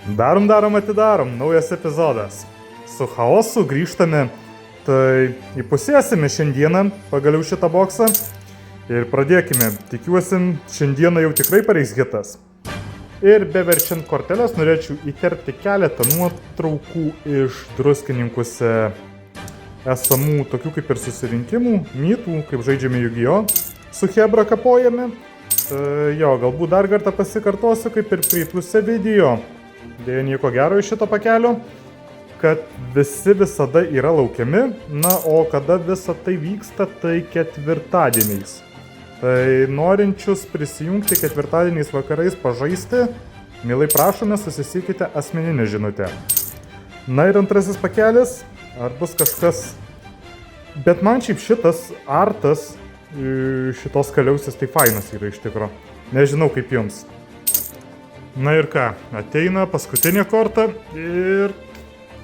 Darom, atidarom, naujas epizodas. Su chaosu grįžtame, tai įpusėsime šiandieną pagaliau šitą boksą. Ir pradėkime, tikiuosi, šiandieną jau tikrai pareis hitas. Ir beverčiant korteles norėčiau įterpti keletą nuotraukų iš druskininkuose esamų tokių kaip ir susirinkimų, mytų, kaip žaidžiame Yu-Gi-Oh! Su Hebra kapojame. Jo, galbūt dar kartą pasikartosiu, kaip ir praeituose video. Dėja nieko gero iš šito pakelio, kad visi visada yra laukiami, na, o kada visa tai vyksta, tai ketvirtadieniais. Tai norinčius prisijungti ketvirtadieniais vakarais pažaisti, mielai prašome, susisiekite asmeninę žinutę. Na ir antrasis pakelis, ar bus kažkas, bet man šiaip šitas artas šitos kaliausės tai fainas yra iš tikro. Nežinau kaip jums. Na ir ką, ateina paskutinė korta ir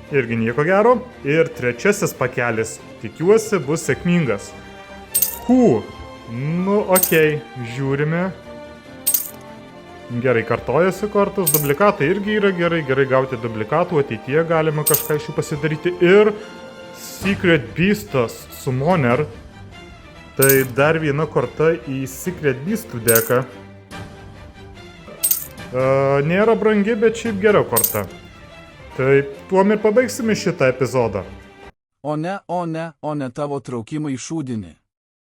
irgi nieko gero. Ir trečiasis pakelis, tikiuosi, bus sėkmingas. Nu okei, žiūrime. Gerai, kartojasi kortos, dublikatai irgi yra gerai gauti dublikatų, ateityje galima kažką iš jų pasidaryti. Ir Secret Beastas Summoner, tai dar viena korta į Secret Beastų deką. Nėra brangi, bet šiaip gera korta. Tai tuom ir pabaigsime šitą epizodą. O ne tavo traukimai šūdini.